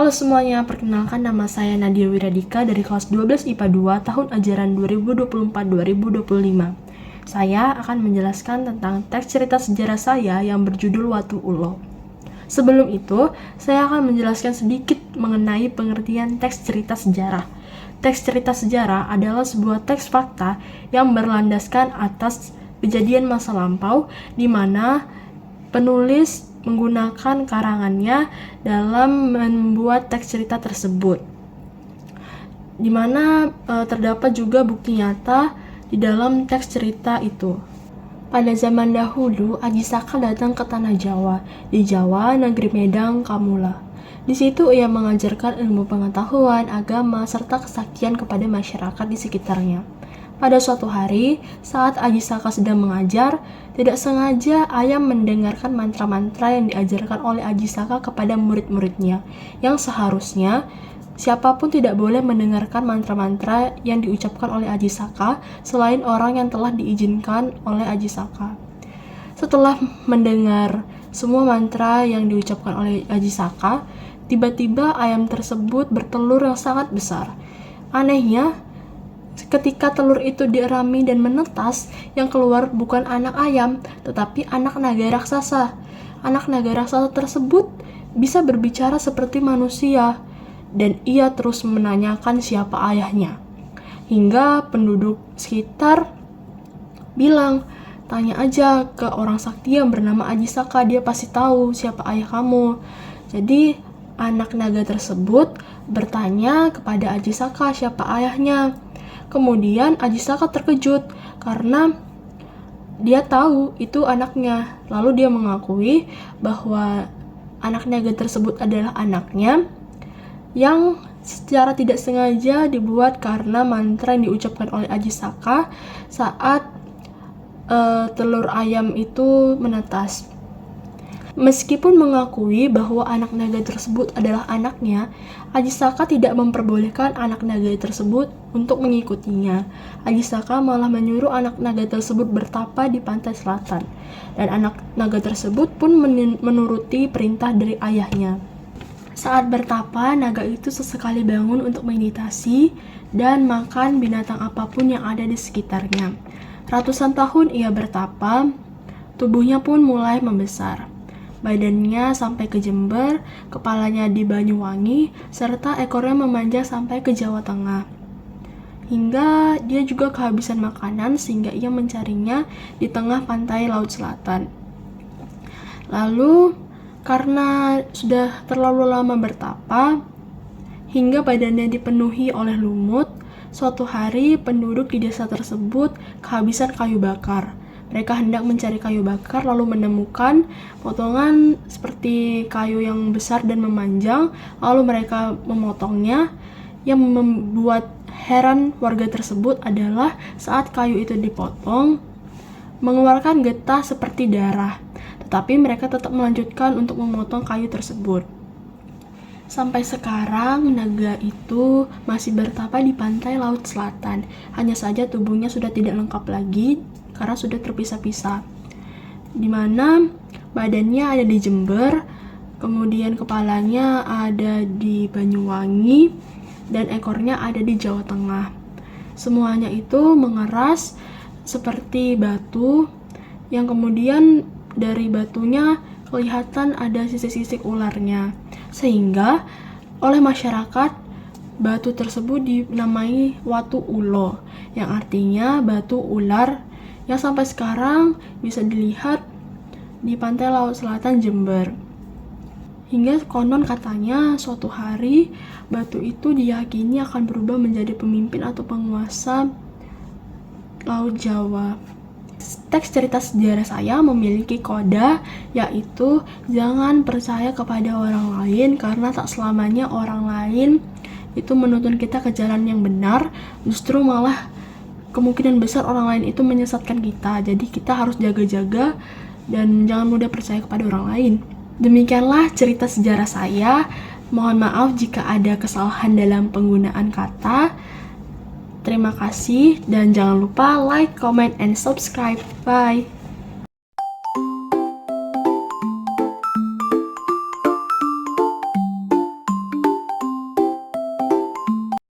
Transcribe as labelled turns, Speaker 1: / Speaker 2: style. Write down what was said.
Speaker 1: Halo semuanya, perkenalkan nama saya Nadia Wiradika dari kelas 12 IPA 2 tahun ajaran 2024-2025. Saya akan menjelaskan tentang teks cerita sejarah saya yang berjudul Watu Ulo. Sebelum itu, saya akan menjelaskan sedikit mengenai pengertian teks cerita sejarah. Teks cerita sejarah adalah sebuah teks fakta yang berlandaskan atas kejadian masa lampau di mana penulis menggunakan karangannya dalam membuat teks cerita tersebut, di mana terdapat juga bukti nyata di dalam teks cerita itu. Pada zaman dahulu, Aji Saka datang ke tanah Jawa, di Jawa, negeri Medang, Kamula. Di situ ia mengajarkan ilmu pengetahuan, agama, serta kesaktian kepada masyarakat di sekitarnya. Pada suatu hari, saat Aji Saka sedang mengajar, tidak sengaja Ayam mendengarkan mantra-mantra yang diajarkan oleh Aji Saka kepada murid-muridnya, yang seharusnya siapapun tidak boleh mendengarkan mantra-mantra yang diucapkan oleh Aji Saka selain orang yang telah diizinkan oleh Aji Saka. Setelah mendengar semua mantra yang diucapkan oleh Aji Saka, tiba-tiba ayam tersebut bertelur yang sangat besar. Anehnya, ketika telur itu dierami dan menetas, yang keluar bukan anak ayam, tetapi anak naga raksasa. Anak naga raksasa tersebut bisa berbicara seperti manusia, dan ia terus menanyakan siapa ayahnya. Hingga penduduk sekitar bilang, tanya aja ke orang sakti yang bernama Aji Saka, dia pasti tahu siapa ayah kamu. Jadi anak naga tersebut bertanya kepada Aji Saka siapa ayahnya. Kemudian Aji Saka terkejut karena dia tahu itu anaknya. Lalu dia mengakui bahwa anak naga tersebut adalah anaknya yang secara tidak sengaja dibuat karena mantra yang diucapkan oleh Aji Saka saat telur ayam itu menetas. Meskipun mengakui bahwa anak naga tersebut adalah anaknya, Aji Saka tidak memperbolehkan anak naga tersebut untuk mengikutinya. Aji Saka malah menyuruh anak naga tersebut bertapa di pantai selatan, dan anak naga tersebut pun menuruti perintah dari ayahnya. Saat bertapa, naga itu sesekali bangun untuk meditasi dan makan binatang apapun yang ada di sekitarnya. Ratusan tahun ia bertapa, tubuhnya pun mulai membesar. Badannya sampai ke Jember, kepalanya di Banyuwangi, serta ekornya memanjang sampai ke Jawa Tengah. Hingga dia juga kehabisan makanan sehingga ia mencarinya di tengah pantai Laut Selatan. Lalu, karena sudah terlalu lama bertapa, hingga badannya dipenuhi oleh lumut, suatu hari penduduk di desa tersebut kehabisan kayu bakar. Mereka hendak mencari kayu bakar lalu menemukan potongan seperti kayu yang besar dan memanjang, lalu mereka memotongnya. Yang membuat heran warga tersebut adalah saat kayu itu dipotong, mengeluarkan getah seperti darah, tetapi mereka tetap melanjutkan untuk memotong kayu tersebut. Sampai sekarang, naga itu masih bertapa di pantai Laut Selatan. Hanya saja tubuhnya sudah tidak lengkap lagi karena sudah terpisah-pisah. Di mana badannya ada di Jember, kemudian kepalanya ada di Banyuwangi, dan ekornya ada di Jawa Tengah. Semuanya itu mengeras seperti batu, yang kemudian dari batunya kelihatan ada sisik-sisik ularnya. Sehingga oleh masyarakat, batu tersebut dinamai Watu Ulo, yang artinya batu ular, yang sampai sekarang bisa dilihat di pantai Laut Selatan Jember. Hingga konon katanya suatu hari batu itu diyakini akan berubah menjadi pemimpin atau penguasa Laut Jawa. Teks cerita sejarah saya memiliki koda, yaitu jangan percaya kepada orang lain karena tak selamanya orang lain itu menuntun kita ke jalan yang benar, justru malah kemungkinan besar orang lain itu menyesatkan kita. Jadi kita harus jaga-jaga dan jangan mudah percaya kepada orang lain. Demikianlah cerita sejarah saya. Mohon maaf jika ada kesalahan dalam penggunaan kata. Terima kasih dan jangan lupa like, comment, and subscribe. Bye.